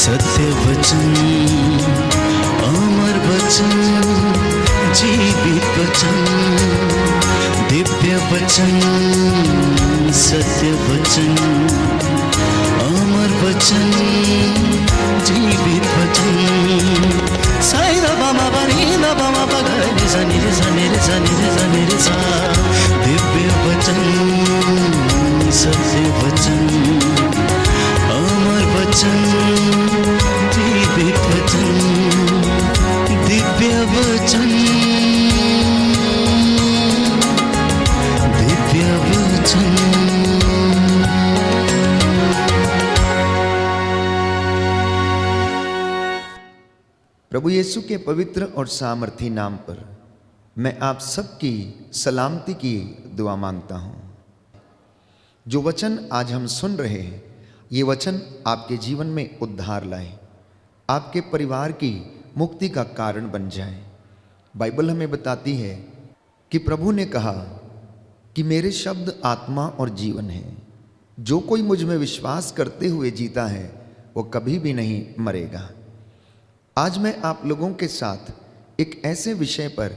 सत्य वचन, अमर वचन, जीवित वचन, दिव्य वचन, सत्य वचन, अमर वचन, जीवित वचन। साई दा बामा बनी दा बामा बगरे रे सा नी रे सा नी रे सा नी रे सा नी रे सा। दिव्य वचन, सत्य वचन, अमर वचन, जीवित वचन, दिव्य वचन, दिव्य वचन। प्रभु यीशु के पवित्र और सामर्थी नाम पर मैं आप सबकी सलामती की दुआ मांगता हूँ। जो वचन आज हम सुन रहे हैं, ये वचन आपके जीवन में उद्धार लाए, आपके परिवार की मुक्ति का कारण बन जाए। बाइबल हमें बताती है कि प्रभु ने कहा कि मेरे शब्द आत्मा और जीवन है, जो कोई मुझ में विश्वास करते हुए जीता है वो कभी भी नहीं मरेगा। आज मैं आप लोगों के साथ एक ऐसे विषय पर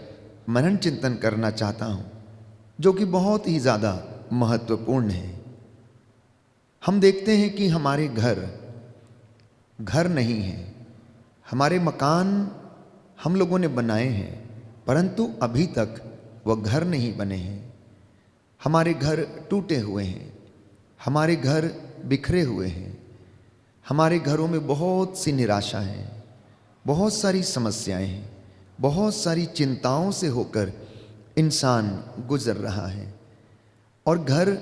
मनन चिंतन करना चाहता हूं जो कि बहुत ही ज़्यादा महत्वपूर्ण है। हम देखते हैं कि हमारे घर नहीं है, हमारे मकान हम लोगों ने बनाए हैं परंतु अभी तक वह घर नहीं बने हैं। हमारे घर टूटे हुए हैं, हमारे घर बिखरे हुए हैं, हमारे घरों में बहुत सी निराशा है, बहुत सारी समस्याएं हैं, बहुत सारी चिंताओं से होकर इंसान गुजर रहा है। और घर,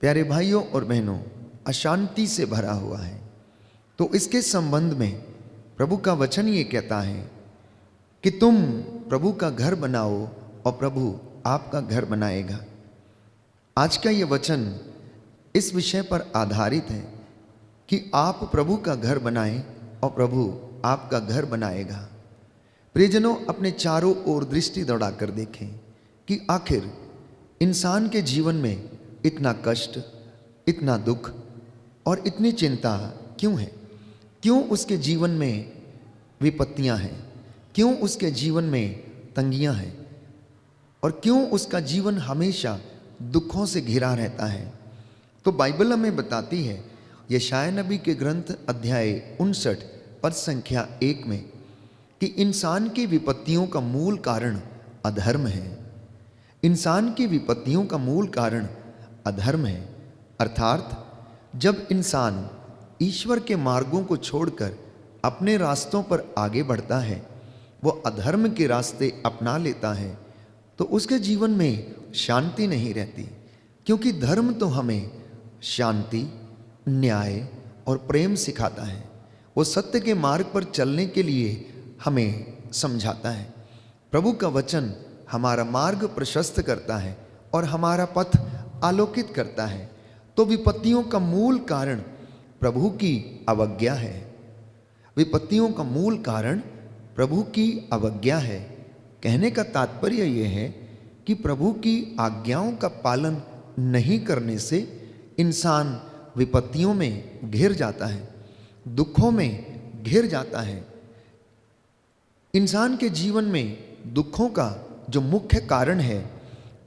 प्यारे भाइयों और बहनों, अशांति से भरा हुआ है। तो इसके संबंध में प्रभु का वचन ये कहता है कि तुम प्रभु का घर बनाओ और प्रभु आपका घर बनाएगा। आज का ये वचन इस विषय पर आधारित है कि आप प्रभु का घर बनाएं और प्रभु आपका घर बनाएगा। प्रियजनों, अपने चारों ओर दृष्टि दौड़ाकर देखें कि आखिर इंसान के जीवन में इतना कष्ट, इतना दुख और इतनी चिंता क्यों है? क्यों उसके जीवन में विपत्तियां हैं? क्यों उसके जीवन में तंगियां हैं? और क्यों उसका जीवन हमेशा दुखों से घिरा रहता है? तो बाइबल हमें बताती है, यशायाह नबी के ग्रंथ अध्याय 59 पद संख्या 1 में, कि इंसान की विपत्तियों का मूल कारण अधर्म है। इंसान की विपत्तियों का मूल कारण अधर्म है। अर्थात जब इंसान ईश्वर के मार्गों को छोड़कर अपने रास्तों पर आगे बढ़ता है, वो अधर्म के रास्ते अपना लेता है, तो उसके जीवन में शांति नहीं रहती। क्योंकि धर्म तो हमें शांति, न्याय और प्रेम सिखाता है। वो सत्य के मार्ग पर चलने के लिए हमें समझाता है। प्रभु का वचन हमारा मार्ग प्रशस्त करता है और हमारा पथ आलोकित करता है। तो विपत्तियों का मूल कारण प्रभु की अवज्ञा है। विपत्तियों का मूल कारण प्रभु की अवज्ञा है। कहने का तात्पर्य यह है कि प्रभु की आज्ञाओं का पालन नहीं करने से इंसान विपत्तियों में घिर जाता है, दुखों में घिर जाता है। इंसान के जीवन में दुखों का जो मुख्य कारण है,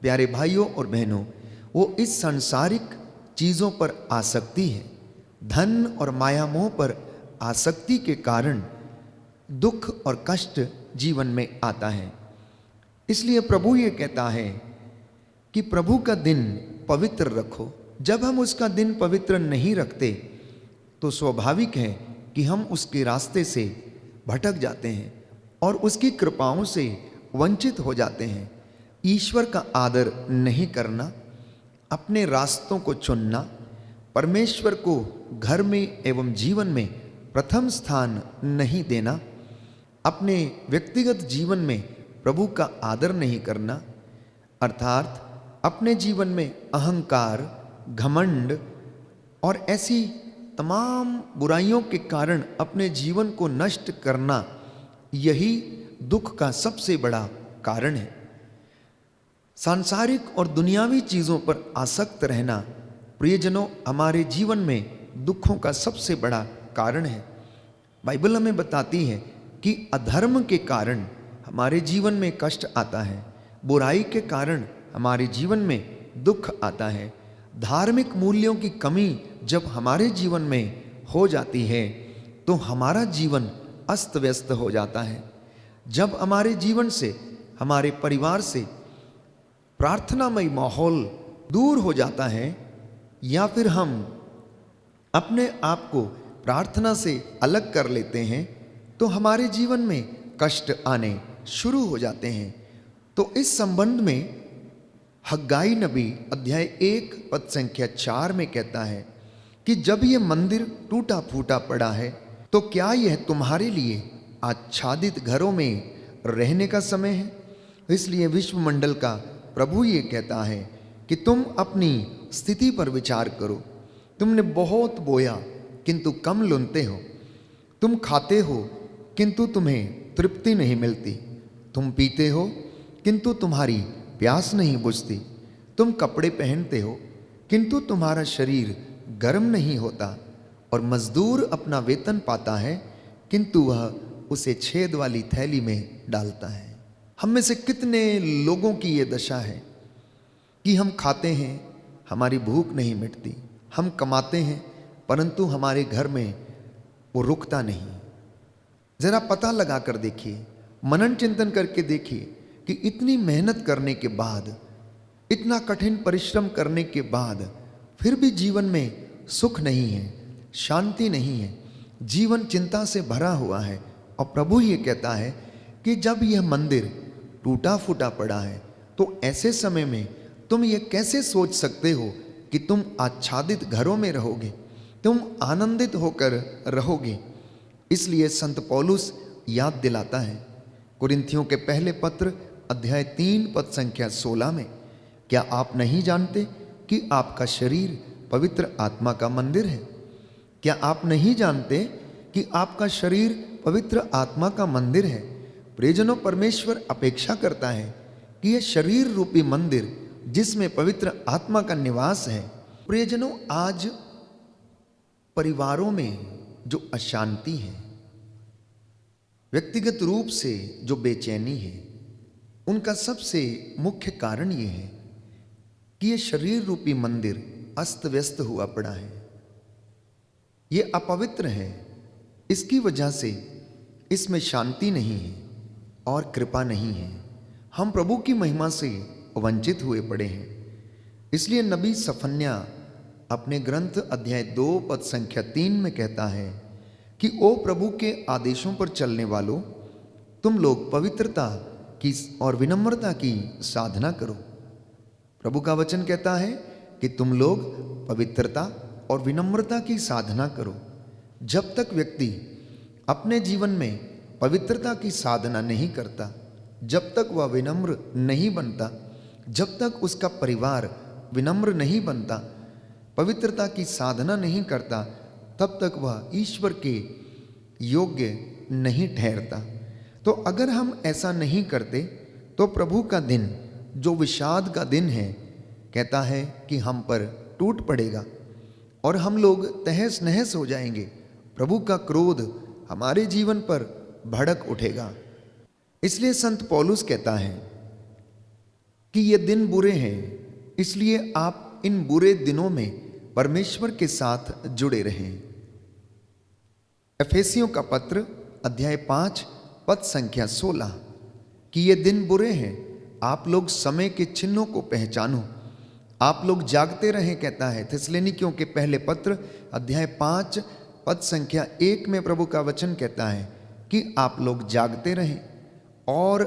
प्यारे भाइयों और बहनों, वो इस सांसारिक चीज़ों पर आसक्ति है। धन और माया मोह पर आसक्ति के कारण दुख और कष्ट जीवन में आता है। इसलिए प्रभु ये कहता है कि प्रभु का दिन पवित्र रखो। जब हम उसका दिन पवित्र नहीं रखते तो स्वाभाविक है कि हम उसके रास्ते से भटक जाते हैं और उसकी कृपाओं से वंचित हो जाते हैं। ईश्वर का आदर नहीं करना, अपने रास्तों को चुनना, परमेश्वर को घर में एवं जीवन में प्रथम स्थान नहीं देना, अपने व्यक्तिगत जीवन में प्रभु का आदर नहीं करना, अर्थात अपने जीवन में अहंकार, घमंड और ऐसी तमाम बुराइयों के कारण अपने जीवन को नष्ट करना, यही दुख का सबसे बड़ा कारण है। सांसारिक और दुनियावी चीज़ों पर आसक्त रहना प्रियजनों हमारे जीवन में दुखों का सबसे बड़ा कारण है। बाइबल हमें बताती है कि अधर्म के कारण हमारे जीवन में कष्ट आता है, बुराई के कारण हमारे जीवन में दुख आता है। धार्मिक मूल्यों की कमी जब हमारे जीवन में हो जाती है तो हमारा जीवन अस्त व्यस्त हो जाता है। जब हमारे जीवन से, हमारे परिवार से प्रार्थनामय माहौल दूर हो जाता है या फिर हम अपने आप को प्रार्थना से अलग कर लेते हैं तो हमारे जीवन में कष्ट आने शुरू हो जाते हैं। तो इस संबंध में हग्गाई नबी अध्याय 1 पद संख्या 4 में कहता है कि जब यह मंदिर टूटा फूटा पड़ा है तो क्या यह तुम्हारे लिए आच्छादित घरों में रहने का समय है? इसलिए विश्वमंडल का प्रभु ये कहता है कि तुम अपनी स्थिति पर विचार करो। तुमने बहुत बोया किंतु कम लुनते हो, तुम खाते हो किंतु तुम्हें तृप्ति नहीं मिलती, तुम पीते हो किंतु तुम्हारी प्यास नहीं बुझती, तुम कपड़े पहनते हो किंतु तुम्हारा शरीर गर्म नहीं होता, और मजदूर अपना वेतन पाता है किंतु वह उसे छेद वाली थैली में डालता है। हम में से कितने लोगों की ये दशा है कि हम खाते हैं, हमारी भूख नहीं मिटती, हम कमाते हैं परंतु हमारे घर में वो रुकता नहीं। जरा पता लगा कर देखिए, मनन चिंतन करके देखिए कि इतनी मेहनत करने के बाद, इतना कठिन परिश्रम करने के बाद फिर भी जीवन में सुख नहीं है, शांति नहीं है, जीवन चिंता से भरा हुआ है। और प्रभु ये कहता है कि जब यह मंदिर टूटा फूटा पड़ा है तो ऐसे समय में तुम ये कैसे सोच सकते हो कि तुम आच्छादित घरों में रहोगे, तुम आनंदित होकर रहोगे। इसलिए संत पौलुस याद दिलाता है कुरिन्थियों के पहले पत्र अध्याय 3 पद संख्या 16 में, क्या आप नहीं जानते कि आपका शरीर पवित्र आत्मा का मंदिर है? क्या आप नहीं जानते कि आपका शरीर पवित्र आत्मा का मंदिर है? प्रियजनों, परमेश्वर अपेक्षा करता है कि यह शरीर रूपी मंदिर जिसमें पवित्र आत्मा का निवास है। प्रियजनों, आज परिवारों में जो अशांति है, व्यक्तिगत रूप से जो बेचैनी है, उनका सबसे मुख्य कारण ये है कि ये शरीर रूपी मंदिर अस्त व्यस्त हुआ पड़ा है, ये अपवित्र है। इसकी वजह से इसमें शांति नहीं है और कृपा नहीं है। हम प्रभु की महिमा से वंचित हुए पड़े हैं। इसलिए नबी सफन्या अपने ग्रंथ अध्याय 2 पद संख्या 3 में कहता है कि ओ प्रभु के आदेशों पर चलने वालों, तुम लोग पवित्रता की और विनम्रता की साधना करो। प्रभु का वचन कहता है कि तुम लोग पवित्रता और विनम्रता की साधना करो। जब तक व्यक्ति अपने जीवन में पवित्रता की साधना नहीं करता, जब तक वह विनम्र नहीं बनता, जब तक उसका परिवार विनम्र नहीं बनता, पवित्रता की साधना नहीं करता, तब तक वह ईश्वर के योग्य नहीं ठहरता। तो अगर हम ऐसा नहीं करते तो प्रभु का दिन, जो विषाद का दिन है, कहता है कि हम पर टूट पड़ेगा और हम लोग तहस नहस हो जाएंगे। प्रभु का क्रोध हमारे जीवन पर भड़क उठेगा। इसलिए संत पौलुस कहता है कि ये दिन बुरे हैं, इसलिए आप इन बुरे दिनों में परमेश्वर के साथ जुड़े रहें। एफेसियों का पत्र अध्याय 5 पद संख्या 16 कि ये दिन बुरे हैं, आप लोग समय के चिन्हों को पहचानो, आप लोग जागते रहें, कहता है। थिस्सलुनीकियों के पहले पत्र अध्याय 5 पद संख्या 1 में प्रभु का वचन कहता है कि आप लोग जागते रहें और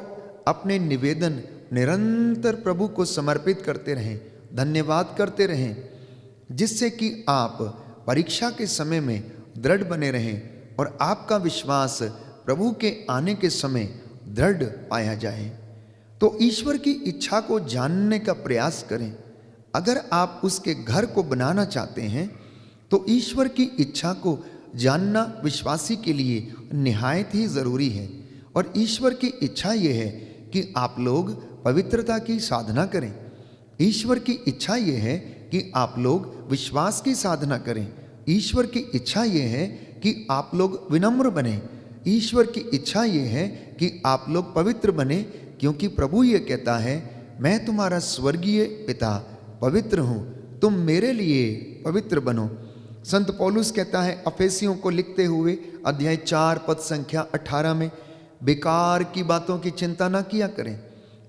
अपने निवेदन निरंतर प्रभु को समर्पित करते रहें, धन्यवाद करते रहें, जिससे कि आप परीक्षा के समय में दृढ़ बने रहें और आपका विश्वास प्रभु के आने के समय दृढ़ पाया जाए। तो ईश्वर की इच्छा को जानने का प्रयास करें। अगर आप उसके घर को बनाना चाहते हैं तो ईश्वर की इच्छा को जानना विश्वासी के लिए निहायत ही ज़रूरी है। और ईश्वर की इच्छा ये है कि आप लोग पवित्रता की साधना करें। ईश्वर की इच्छा ये है कि आप लोग विश्वास की साधना करें। ईश्वर की इच्छा ये है कि आप लोग विनम्र बने। ईश्वर की इच्छा ये है कि आप लोग पवित्र बने, क्योंकि प्रभु ये कहता है, मैं तुम्हारा स्वर्गीय पिता पवित्र हूँ, तुम मेरे लिए पवित्र बनो। संत पौलुस कहता है अफेसियों को लिखते हुए अध्याय 4 पद संख्या 18 में, बेकार की बातों की चिंता ना किया करें।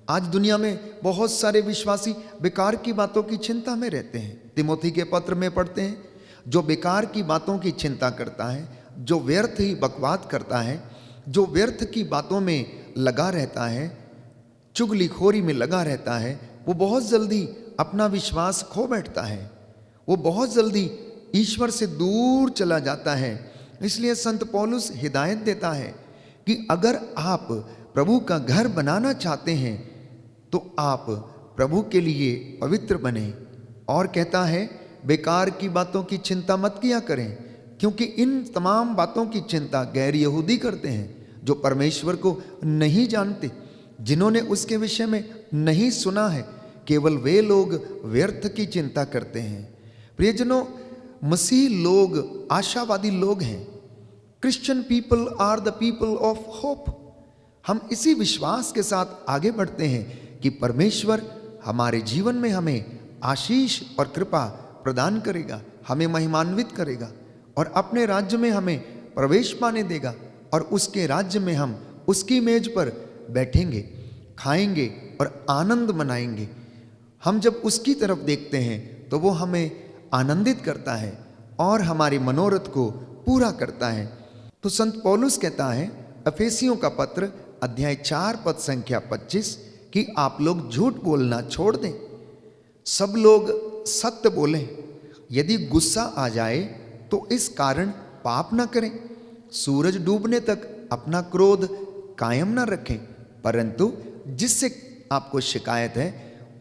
आज दुनिया में बहुत सारे विश्वासी बेकार की बातों की चिंता में रहते हैं। तिमोथी के पत्र में पढ़ते हैं, जो बेकार की बातों की चिंता करता है, जो व्यर्थ ही बकवाद करता है, जो व्यर्थ की बातों में लगा रहता है, चुगलीखोरी में लगा रहता है, वो बहुत जल्दी अपना विश्वास खो बैठता है, वो बहुत जल्दी ईश्वर से दूर चला जाता है। इसलिए संत पौलुस हिदायत देता है कि अगर आप प्रभु का घर बनाना चाहते हैं तो आप प्रभु के लिए पवित्र बने। और कहता है बेकार की बातों की चिंता मत किया करें, क्योंकि इन तमाम बातों की चिंता गैर यहूदी करते हैं, जो परमेश्वर को नहीं जानते, जिन्होंने उसके विषय में नहीं सुना है। केवल वे लोग व्यर्थ की चिंता करते हैं। प्रियजनों, मसीह लोग आशावादी लोग हैं। Christian people are the people of hope. हम इसी विश्वास के साथ आगे बढ़ते हैं कि परमेश्वर हमारे जीवन में हमें आशीष और कृपा प्रदान करेगा, हमें महिमान्वित करेगा और अपने राज्य में हमें प्रवेश पाने देगा, और उसके राज्य में हम उसकी मेज पर बैठेंगे, खाएंगे और आनंद मनाएंगे। हम जब उसकी तरफ देखते हैं तो वो हमें आनंदित करता है और हमारे मनोरथ को पूरा करता है। तो संत पौलुस कहता है अफेसियों का पत्र अध्याय 4 पद संख्या 25 कि आप लोग झूठ बोलना छोड़ दें, सब लोग सत्य बोलें। यदि गुस्सा आ जाए तो इस कारण पाप ना करें। सूरज डूबने तक अपना क्रोध कायम ना रखें, परंतु जिससे आपको शिकायत है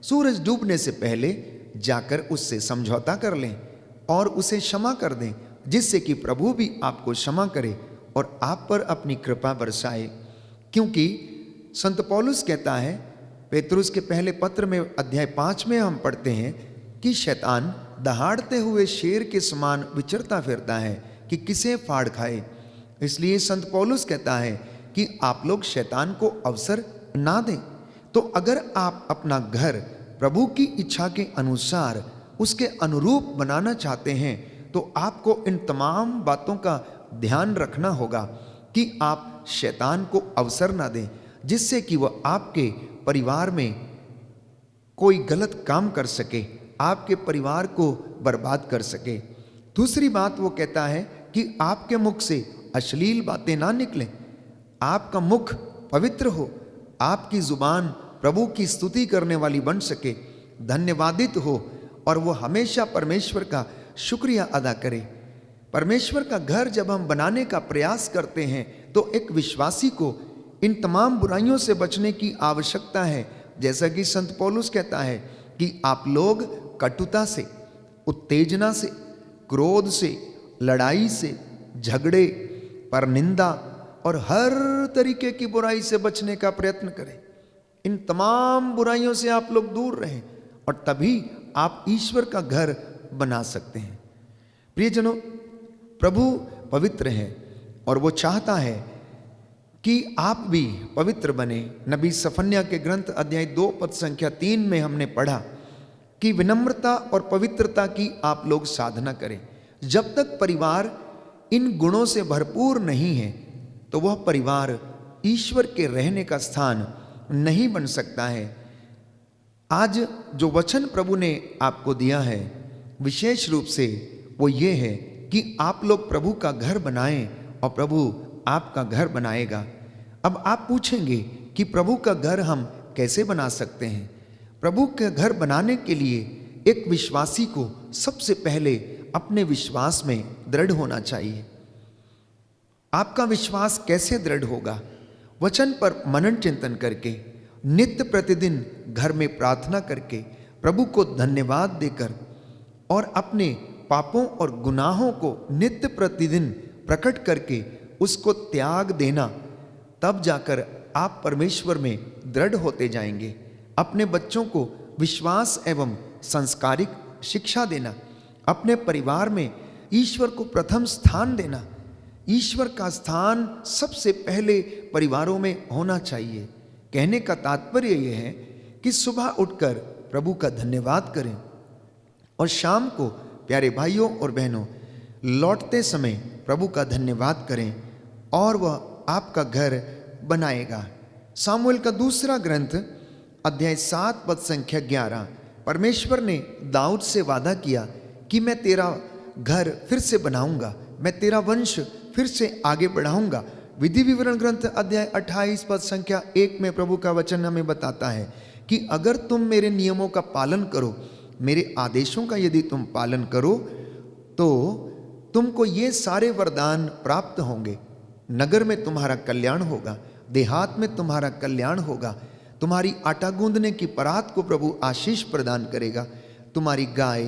सूरज डूबने से पहले जाकर उससे समझौता कर लें और उसे क्षमा कर दें, जिससे कि प्रभु भी आपको क्षमा करे और आप पर अपनी कृपा बरसाए। क्योंकि संत पौलुस कहता है, पेतरुस के पहले पत्र में अध्याय 5 में हम पढ़ते हैं कि शैतान दहाड़ते हुए शेर के समान विचरता फिरता है कि किसे फाड़ खाए। इसलिए संत पौलुस कहता है कि आप लोग शैतान को अवसर ना दें। तो अगर आप अपना घर प्रभु की इच्छा के अनुसार उसके अनुरूप बनाना चाहते हैं तो आपको इन तमाम बातों का ध्यान रखना होगा कि आप शैतान को अवसर ना दें, जिससे कि वह आपके परिवार में कोई गलत काम कर सके, आपके परिवार को बर्बाद कर सके। दूसरी बात वो कहता है कि आपके मुख से अश्लील बातें ना निकलें, आपका मुख पवित्र हो, आपकी जुबान प्रभु की स्तुति करने वाली बन सके, धन्यवादित हो और वो हमेशा परमेश्वर का शुक्रिया अदा करे। परमेश्वर का घर जब हम बनाने का प्रयास करते हैं तो एक विश्वासी को इन तमाम बुराइयों से बचने की आवश्यकता है। जैसा कि संत पौलुस कहता है कि आप लोग कटुता से, उत्तेजना से, क्रोध से, लड़ाई से, झगड़े, परनिंदा और हर तरीके की बुराई से बचने का प्रयत्न करें। इन तमाम बुराइयों से आप लोग दूर रहें और तभी आप ईश्वर का घर बना सकते हैं। प्रियजनों, प्रभु पवित्र है और वो चाहता है कि आप भी पवित्र बने। नबी सफन्या के ग्रंथ अध्याय 2 पद संख्या 3 में हमने पढ़ा कि विनम्रता और पवित्रता की आप लोग साधना करें। जब तक परिवार इन गुणों से भरपूर नहीं है तो वह परिवार ईश्वर के रहने का स्थान नहीं बन सकता है। आज जो वचन प्रभु ने आपको दिया है विशेष रूप से वो ये है कि आप लोग प्रभु का घर बनाएं और प्रभु आपका घर बनाएगा। अब आप पूछेंगे कि प्रभु का घर हम कैसे बना सकते हैं? प्रभु का घर बनाने के लिए एक विश्वासी को सबसे पहले अपने विश्वास में दृढ़ होना चाहिए। आपका विश्वास कैसे दृढ़ होगा? वचन पर मनन चिंतन करके, नित्य प्रतिदिन घर में प्रार्थना करके, प्रभु को धन्यवाद देकर और अपने पापों और गुनाहों को नित्य प्रतिदिन प्रकट करके उसको त्याग देना, तब जाकर आप परमेश्वर में दृढ़ होते जाएंगे। अपने बच्चों को विश्वास एवं संस्कारिक शिक्षा देना, अपने परिवार में ईश्वर को प्रथम स्थान देना, ईश्वर का स्थान सबसे पहले परिवारों में होना चाहिए। कहने का तात्पर्य यह है कि सुबह उठकर प्रभु का धन्यवाद करें और शाम को प्यारे भाइयों और बहनों लौटते समय प्रभु का धन्यवाद करें और वह आपका घर बनाएगा। सामुएल का दूसरा ग्रंथ अध्याय 7 पद संख्या 11। परमेश्वर ने दाऊद से वादा किया कि मैं तेरा घर फिर से बनाऊंगा, मैं तेरा वंश फिर से आगे बढ़ाऊंगा। विधि विवरण ग्रंथ अध्याय 28 पद संख्या 1 में प्रभु का वचन हमें बताता है कि अगर तुम मेरे नियमों का पालन करो, मेरे आदेशों का यदि तुम पालन करो तो तुमको ये सारे वरदान प्राप्त होंगे। नगर में तुम्हारा कल्याण होगा, देहात में तुम्हारा कल्याण होगा, तुम्हारी आटा गूंदने की परात को प्रभु आशीष प्रदान करेगा, तुम्हारी गाय,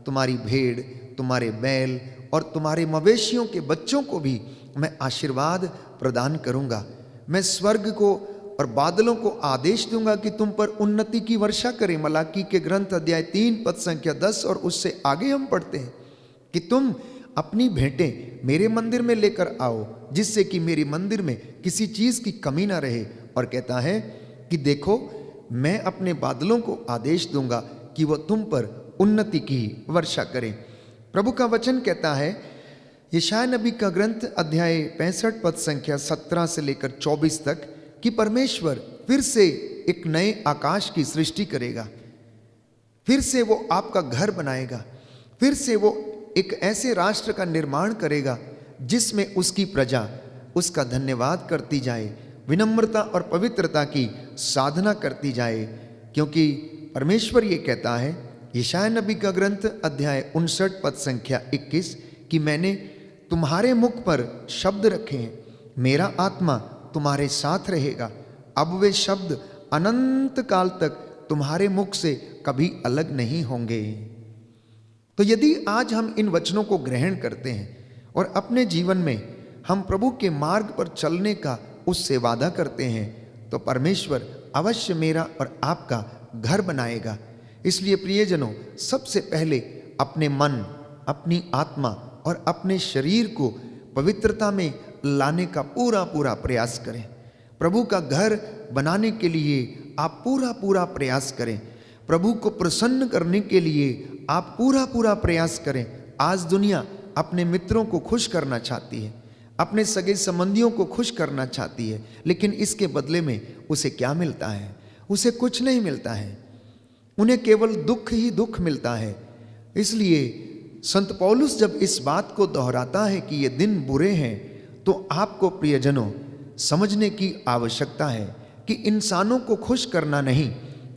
तुम्हारी भेड़, तुम्हारे बैल और तुम्हारे मवेशियों के बच्चों को भी मैं आशीर्वाद प्रदान करूंगा। मैं स्वर्ग को और बादलों को आदेश दूंगा कि तुम पर उन्नति की वर्षा करें। मलाकी के ग्रंथ अध्याय 3 पद संख्या 10 और उससे आगे हम पढ़ते हैं कि तुम अपनी भेंटें मेरे मंदिर में लेकर आओ, जिससे कि मेरे मंदिर में किसी चीज की कमी ना रहे। और कहता है कि देखो मैं अपने बादलों को आदेश दूंगा कि वह तुम पर उन्नति की वर्षा करें। प्रभु का वचन कहता है यशायाह नबी का ग्रंथ अध्याय 65 पद संख्या 17 से लेकर 24 तक कि परमेश्वर फिर से एक नए आकाश की सृष्टि करेगा, फिर से वो आपका घर बनाएगा, फिर से वो एक ऐसे राष्ट्र का निर्माण करेगा जिसमें उसकी प्रजा उसका धन्यवाद करती जाए, विनम्रता और पवित्रता की साधना करती जाए। क्योंकि परमेश्वर ये कहता है यशायाह नबी का ग्रंथ अध्याय 59 पद संख्या 21 कि मैंने तुम्हारे मुख पर शब्द रखे हैं, मेरा आत्मा तुम्हारे साथ रहेगा, अब वे शब्द अनंत काल तक तुम्हारे मुख से कभी अलग नहीं होंगे। तो यदि आज हम इन वचनों को ग्रहण करते हैं और अपने जीवन में हम प्रभु के मार्ग पर चलने का उससे वादा करते हैं तो परमेश्वर अवश्य मेरा और आपका घर बनाएगा। इसलिए प्रियजनों, सबसे पहले अपने मन, अपनी आत्मा और अपने शरीर को पवित्रता में लाने का पूरा पूरा प्रयास करें। प्रभु का घर बनाने के लिए आप पूरा पूरा प्रयास करें। प्रभु को प्रसन्न करने के लिए आप पूरा पूरा प्रयास करें। आज दुनिया अपने मित्रों को खुश करना चाहती है, अपने सगे संबंधियों को खुश करना चाहती है, लेकिन इसके बदले में उसे क्या मिलता है? उसे कुछ नहीं मिलता है, उन्हें केवल दुख ही दुख मिलता है। इसलिए संत पौलुस जब इस बात को दोहराता है कि ये दिन बुरे हैं, तो आपको प्रियजनों समझने की आवश्यकता है कि इंसानों को खुश करना नहीं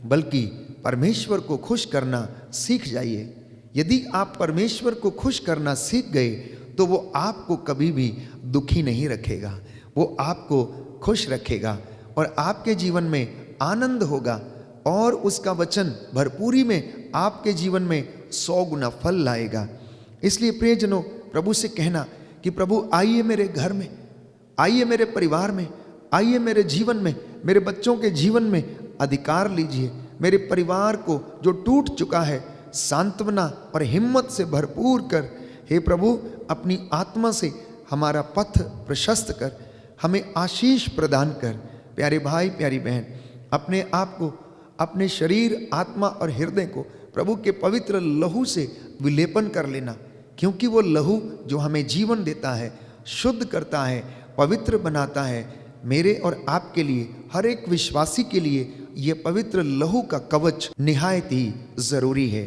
बल्कि परमेश्वर को खुश करना सीख जाइए। यदि आप परमेश्वर को खुश करना सीख गए तो वो आपको कभी भी दुखी नहीं रखेगा, वो आपको खुश रखेगा और आपके जीवन में आनंद होगा और उसका वचन भरपूरी में आपके जीवन में 100 गुना फल लाएगा। इसलिए प्रियजनों, प्रभु से कहना कि प्रभु आइए मेरे घर में, आइए मेरे परिवार में, आइए मेरे जीवन में, मेरे बच्चों के जीवन में अधिकार लीजिए। मेरे परिवार को जो टूट चुका है सांत्वना और हिम्मत से भरपूर कर। हे प्रभु, अपनी आत्मा से हमारा पथ प्रशस्त कर, हमें आशीष प्रदान कर। प्यारे भाई, प्यारी बहन, अपने आप को, अपने शरीर, आत्मा और हृदय को प्रभु के पवित्र लहू से विलेपन कर लेना, क्योंकि वो लहू जो हमें जीवन देता है, शुद्ध करता है, पवित्र बनाता है। मेरे और आपके लिए, हर एक विश्वासी के लिए ये पवित्र लहू का कवच निहायत ही जरूरी है,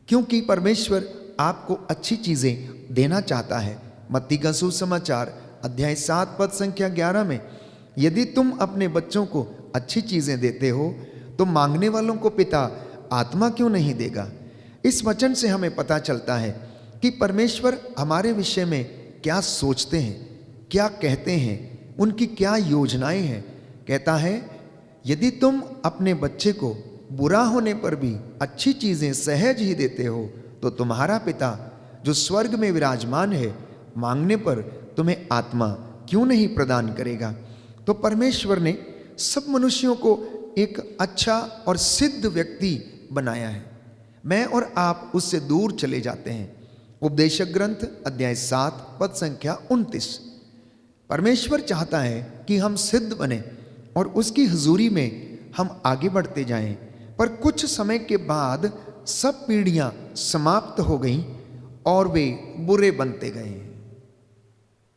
क्योंकि परमेश्वर आपको अच्छी चीजें देना चाहता है। मत्ती का सुसमाचार अध्याय 7 पद संख्या 11 में यदि तुम अपने बच्चों को अच्छी चीजें देते हो तो मांगने वालों को पिता आत्मा क्यों नहीं देगा। इस वचन से हमें पता चलता है कि परमेश्वर हमारे विषय में क्या सोचते हैं, क्या कहते हैं, उनकी क्या योजनाएं हैं। कहता है यदि तुम अपने बच्चे को बुरा होने पर भी अच्छी चीजें सहज ही देते हो तो तुम्हारा पिता जो स्वर्ग में विराजमान है मांगने पर तुम्हें आत्मा क्यों नहीं प्रदान करेगा। तो परमेश्वर ने सब मनुष्यों को एक अच्छा और सिद्ध व्यक्ति बनाया है। मैं और आप उससे दूर चले जाते हैं। उपदेशक ग्रंथ अध्याय 7 पद संख्या 29। परमेश्वर चाहता है कि हम सिद्ध बने और उसकी हुजूरी में हम आगे बढ़ते जाएं, पर कुछ समय के बाद सब पीढ़ियां समाप्त हो गईं और वे बुरे बनते गए।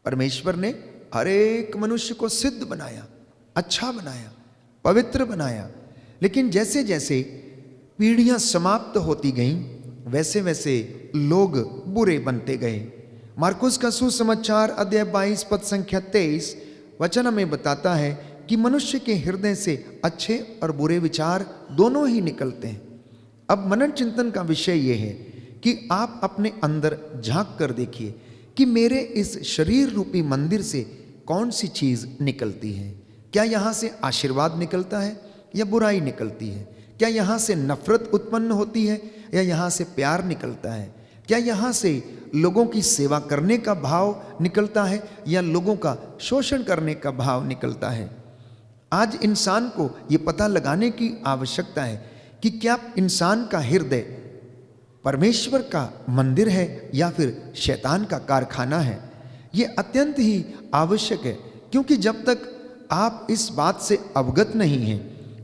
परमेश्वर ने हर एक मनुष्य को सिद्ध बनाया, अच्छा बनाया, पवित्र बनाया, लेकिन जैसे जैसे पीढ़ियां समाप्त होती गईं वैसे वैसे लोग बुरे बनते गए। मार्कुस का सुसमाचार अध्याय 22 पद संख्या 23 वचन हमें बताता है कि मनुष्य के हृदय से अच्छे और बुरे विचार दोनों ही निकलते हैं। अब मनन चिंतन का विषय यह है कि आप अपने अंदर झांक कर देखिए कि मेरे इस शरीर रूपी मंदिर से कौन सी चीज निकलती है। क्या यहाँ से आशीर्वाद निकलता है या बुराई निकलती है? क्या यहाँ से नफरत उत्पन्न होती है या यहाँ से प्यार निकलता है? क्या यहाँ से लोगों की सेवा करने का भाव निकलता है या लोगों का शोषण करने का भाव निकलता है? आज इंसान को ये पता लगाने की आवश्यकता है कि क्या इंसान का हृदय परमेश्वर का मंदिर है या फिर शैतान का कारखाना है। ये अत्यंत ही आवश्यक है, क्योंकि जब तक आप इस बात से अवगत नहीं हैं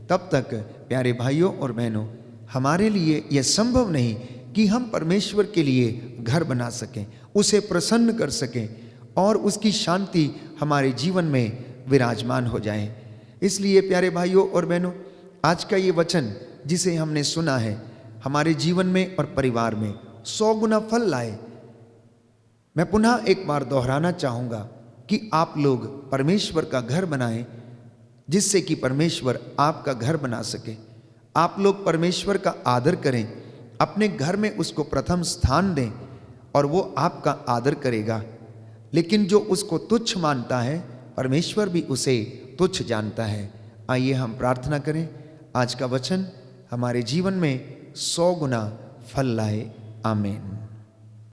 तब तक प्यारे भाइयों और बहनों हमारे लिए यह संभव नहीं कि हम परमेश्वर के लिए घर बना सकें, उसे प्रसन्न कर सकें और उसकी शांति हमारे जीवन में विराजमान हो जाए। इसलिए प्यारे भाइयों और बहनों आज का ये वचन जिसे हमने सुना है हमारे जीवन में और परिवार में 100 गुना फल लाए। मैं पुनः एक बार दोहराना चाहूँगा कि आप लोग परमेश्वर का घर बनाएं जिससे कि परमेश्वर आपका घर बना सके। आप लोग परमेश्वर का आदर करें, अपने घर में उसको प्रथम स्थान दें और वो आपका आदर करेगा। लेकिन जो उसको तुच्छ मानता है परमेश्वर भी उसे तुच्छ जानता है। आइए हम प्रार्थना करें, आज का वचन हमारे जीवन में 100 गुना फल लाए। आमीन।